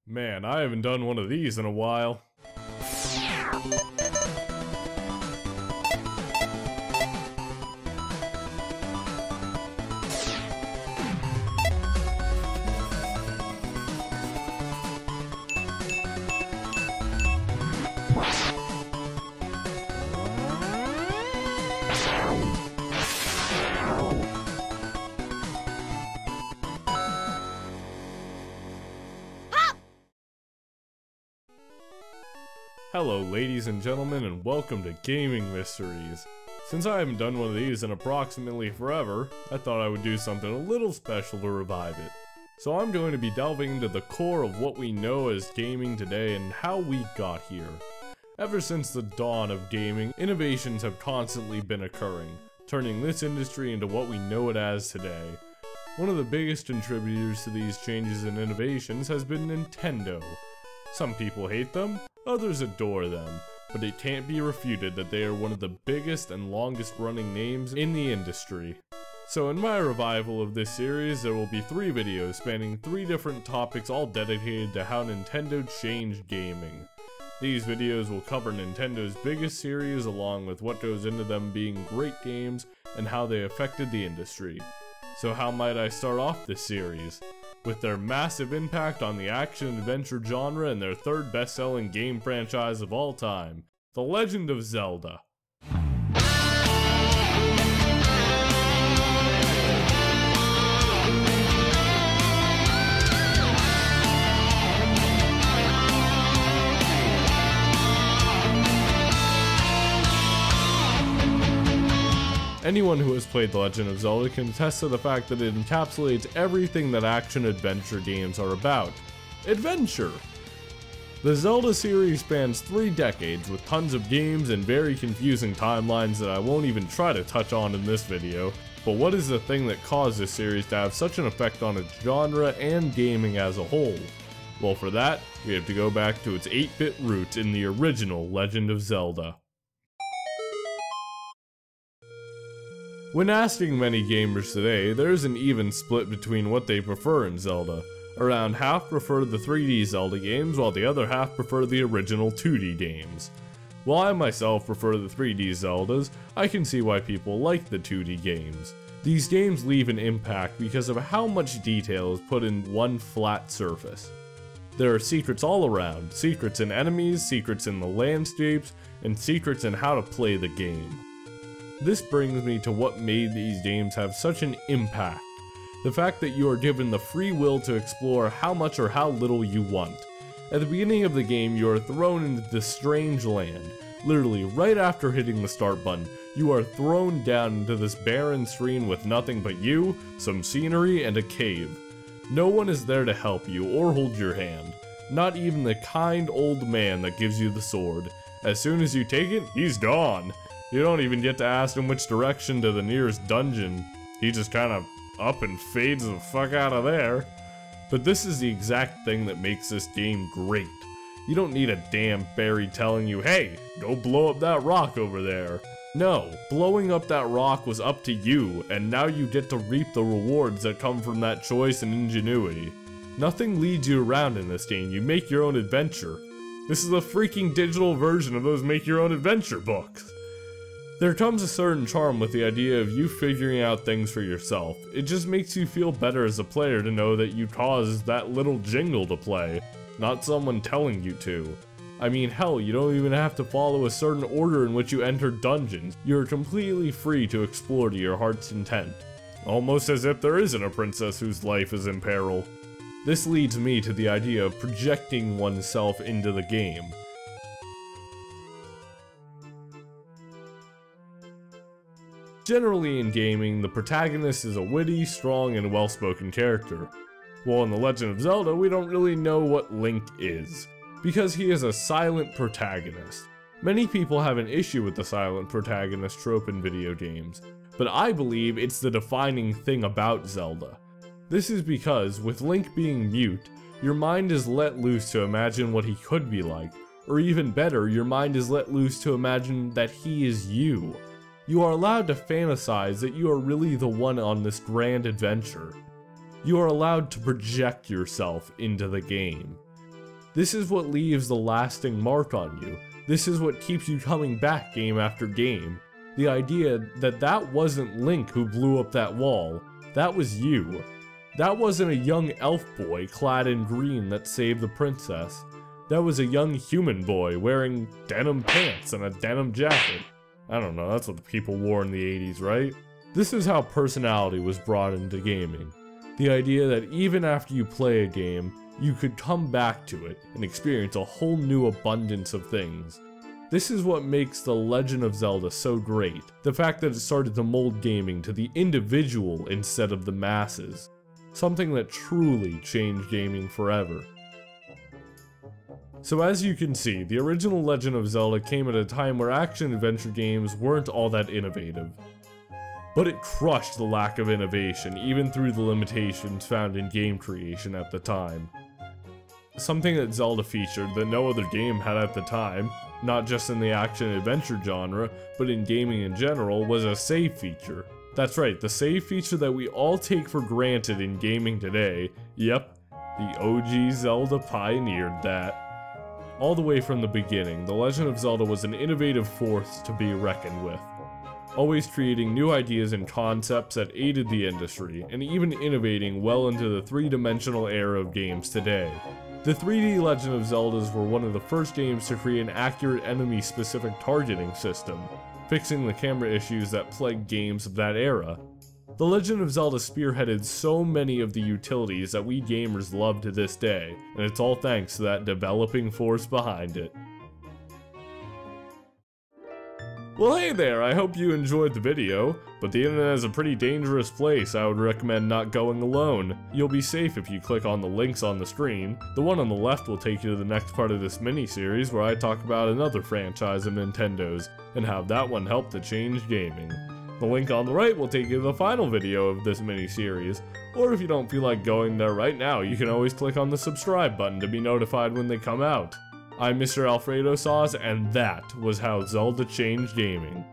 Man, I haven't done one of these in a while. Hello ladies and gentlemen, and welcome to Gaming Mysteries. Since I haven't done one of these in approximately forever, I thought I would do something a little special to revive it. So I'm going to be delving into the core of what we know as gaming today and how we got here. Ever since the dawn of gaming, innovations have constantly been occurring, turning this industry into what we know it as today. One of the biggest contributors to these changes and innovations has been Nintendo. Some people hate them, others adore them, but it can't be refuted that they are one of the biggest and longest running names in the industry. So in my revival of this series, there will be 3 videos spanning 3 different topics, all dedicated to how Nintendo changed gaming. These videos will cover Nintendo's biggest series along with what goes into them being great games and how they affected the industry. So how might I start off this series? With their massive impact on the action-adventure genre and their 3rd best-selling game franchise of all time, The Legend of Zelda. Anyone who has played The Legend of Zelda can attest to the fact that it encapsulates everything that action-adventure games are about. Adventure! The Zelda series spans 3 decades with tons of games and very confusing timelines that I won't even try to touch on in this video, but what is the thing that caused this series to have such an effect on its genre and gaming as a whole? Well, for that, we have to go back to its 8-bit roots in the original Legend of Zelda. When asking many gamers today, there is an even split between what they prefer in Zelda. Around half prefer the 3D Zelda games, while the other half prefer the original 2D games. While I myself prefer the 3D Zeldas, I can see why people like the 2D games. These games leave an impact because of how much detail is put in one flat surface. There are secrets all around, secrets in enemies, secrets in the landscapes, and secrets in how to play the game. This brings me to what made these games have such an impact. The fact that you are given the free will to explore how much or how little you want. At the beginning of the game, you are thrown into this strange land. Literally, right after hitting the start button, you are thrown down into this barren screen with nothing but you, some scenery, and a cave. No one is there to help you or hold your hand. Not even the kind old man that gives you the sword. As soon as you take it, he's gone. You don't even get to ask him which direction to the nearest dungeon. He just kind of up and fades the fuck out of there. But this is the exact thing that makes this game great. You don't need a damn fairy telling you, hey, go blow up that rock over there. No, blowing up that rock was up to you, and now you get to reap the rewards that come from that choice and ingenuity. Nothing leads you around in this game, you make your own adventure. This is a freaking digital version of those make your own adventure books. There comes a certain charm with the idea of you figuring out things for yourself. It just makes you feel better as a player to know that you caused that little jingle to play, not someone telling you to. I mean, hell, you don't even have to follow a certain order in which you enter dungeons. You're completely free to explore to your heart's content. Almost as if there isn't a princess whose life is in peril. This leads me to the idea of projecting oneself into the game. Generally in gaming, the protagonist is a witty, strong, and well-spoken character. While in The Legend of Zelda, we don't really know what Link is, because he is a silent protagonist. Many people have an issue with the silent protagonist trope in video games, but I believe it's the defining thing about Zelda. This is because, with Link being mute, your mind is let loose to imagine what he could be like, or even better, your mind is let loose to imagine that he is you. You are allowed to fantasize that you are really the one on this grand adventure. You are allowed to project yourself into the game. This is what leaves the lasting mark on you. This is what keeps you coming back game after game. The idea that that wasn't Link who blew up that wall, that was you. That wasn't a young elf boy clad in green that saved the princess. That was a young human boy wearing denim pants and a denim jacket. I don't know, that's what the people wore in the 80s, right? This is how personality was brought into gaming. The idea that even after you play a game, you could come back to it and experience a whole new abundance of things. This is what makes The Legend of Zelda so great. The fact that it started to mold gaming to the individual instead of the masses. Something that truly changed gaming forever. So as you can see, the original Legend of Zelda came at a time where action-adventure games weren't all that innovative. But it crushed the lack of innovation, even through the limitations found in game creation at the time. Something that Zelda featured that no other game had at the time, not just in the action-adventure genre, but in gaming in general, was a save feature. That's right, the save feature that we all take for granted in gaming today. Yep, the OG Zelda pioneered that. All the way from the beginning, The Legend of Zelda was an innovative force to be reckoned with. Always creating new ideas and concepts that aided the industry, and even innovating well into the three-dimensional era of games today. The 3D Legend of Zeldas were one of the first games to create an accurate enemy-specific targeting system, fixing the camera issues that plagued games of that era. The Legend of Zelda spearheaded so many of the utilities that we gamers love to this day, and it's all thanks to that developing force behind it. Well, hey there, I hope you enjoyed the video, but the internet is a pretty dangerous place. I would recommend not going alone. You'll be safe if you click on the links on the screen. The one on the left will take you to the next part of this mini-series where I talk about another franchise of Nintendo's, and how that one helped to change gaming. The link on the right will take you to the final video of this mini-series, or if you don't feel like going there right now, you can always click on the subscribe button to be notified when they come out. I'm Mr. Alfredo Sauce, and that was how Zelda changed gaming.